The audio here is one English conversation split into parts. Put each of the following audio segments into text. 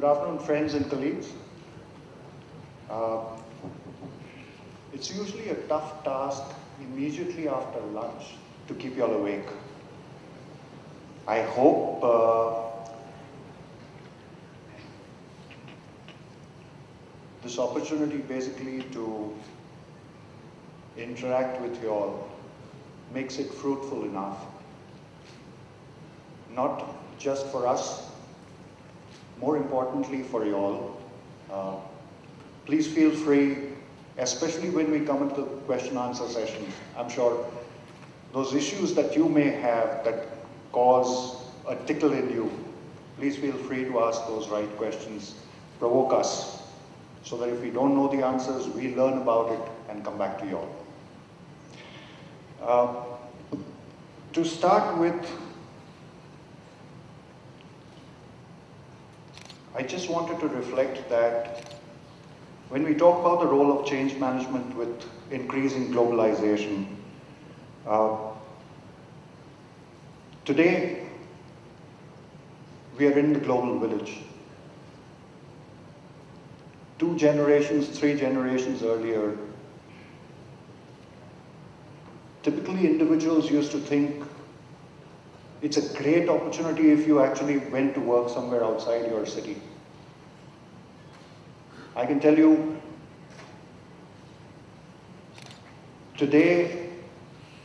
afternoon, friends and colleagues. It's usually a tough task immediately after lunch to keep you all awake. I hope this opportunity basically to interact with you all makes it fruitful enough. Not just for us, more importantly for you all. Please feel free, especially when we come into the question-answer sessions. I'm sure those issues that you may have that cause a tickle in you, please feel free to ask those right questions, provoke us, so that if we don't know the answers, we learn about it and come back to you all. To start with, I just wanted to reflect that when we talk about the role of change management with increasing globalization, today we are in the global village. 2 generations, 3 generations earlier, typically individuals used to think it's a great opportunity if you actually went to work somewhere outside your city. I can tell you, today,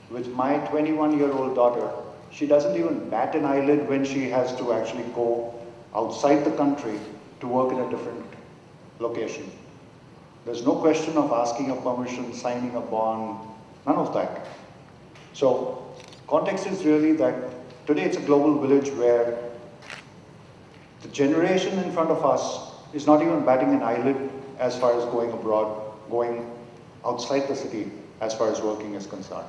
with my 21-year-old daughter, she doesn't even bat an eyelid when she has to actually go outside the country to work in a different location. There's no question of asking a permission, signing a bond, none of that. So, context is really that today it's a global village where the generation in front of us is not even batting an eyelid as far as going abroad, going outside the city as far as working is concerned.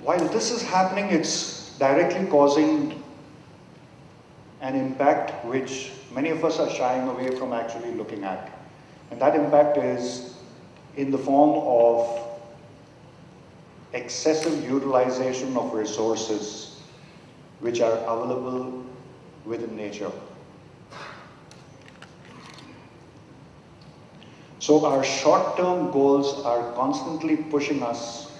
While this is happening, it's directly causing an impact which many of us are shying away from actually looking at. And that impact is in the form of excessive utilization of resources which are available within nature. So our short-term goals are constantly pushing us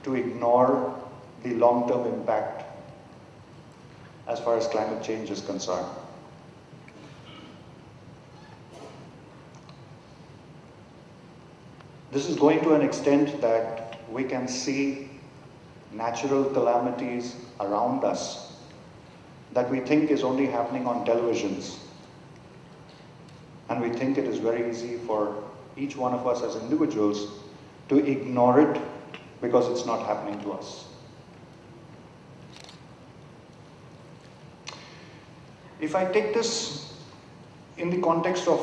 to ignore the long-term impact as far as climate change is concerned. This is going to an extent that we can see natural calamities around us that we think is only happening on televisions. And we think it is very easy for each one of us as individuals to ignore it because it's not happening to us. If I take this in the context of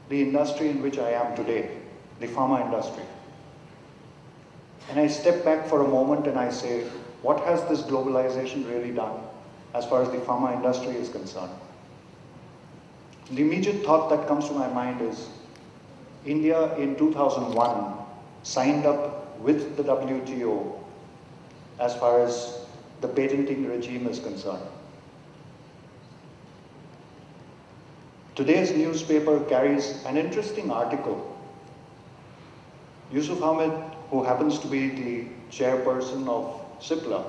the industry in which I am today, the pharma industry, and I step back for a moment and I say, what has this globalization really done as far as the pharma industry is concerned? The immediate thought that comes to my mind is India in 2001 signed up with the WTO as far as the patenting regime is concerned. Today's newspaper carries an interesting article. Yusuf Ahmed, who happens to be the chairperson of CIPLA,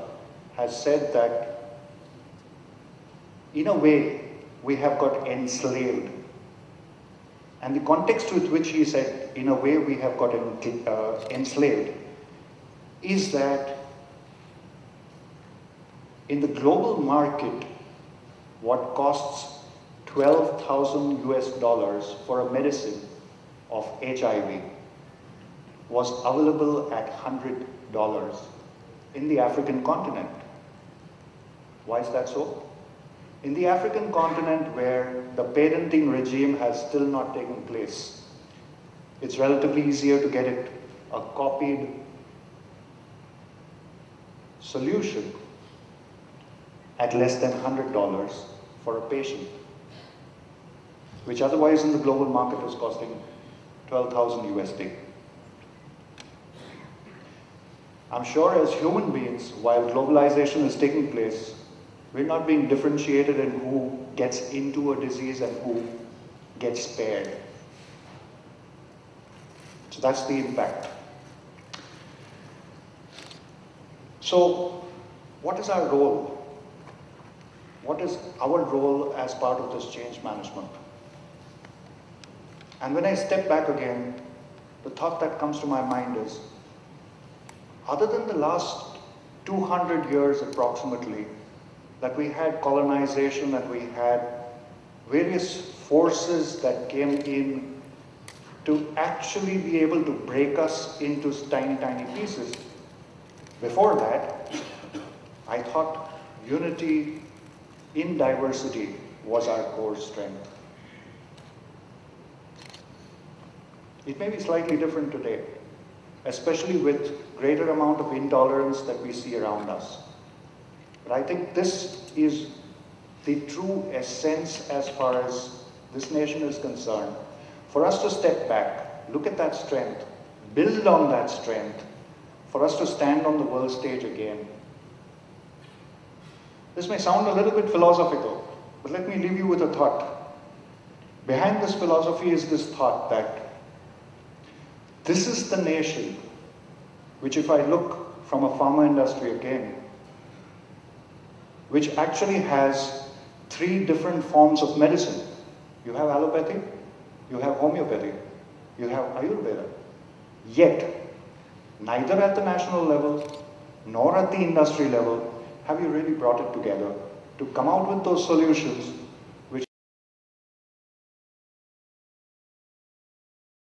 has said that in a way we have got enslaved. And the context with which he said, in a way we have got enslaved, is that in the global market, what costs $12,000 US for a medicine of HIV was available at $100 in the African continent. Why is that so? In the African continent, where the patenting regime has still not taken place, it's relatively easier to get it a copied solution at less than $100 for a patient, which otherwise in the global market is costing 12,000 USD. I'm sure as human beings, while globalization is taking place, We're not being differentiated in who gets into a disease and who gets spared. So that's the impact. So what is our role? What is our role as part of this change management? And when I step back again, the thought that comes to my mind is, other than the last 200 years approximately, that we had colonization, that we had various forces that came in to actually be able to break us into tiny, tiny pieces. Before that, I thought unity in diversity was our core strength. It may be slightly different today, especially with greater amount of intolerance that we see around us. But I think this is the true essence as far as this nation is concerned. For us to step back, look at that strength, build on that strength, for us to stand on the world stage again. This may sound a little bit philosophical, but let me leave you with a thought. Behind this philosophy is this thought that this is the nation which, if I look from a pharma industry again, which actually has 3 different forms of medicine. You have allopathy, you have homeopathy, you have Ayurveda. Yet, neither at the national level nor at the industry level have you really brought it together to come out with those solutions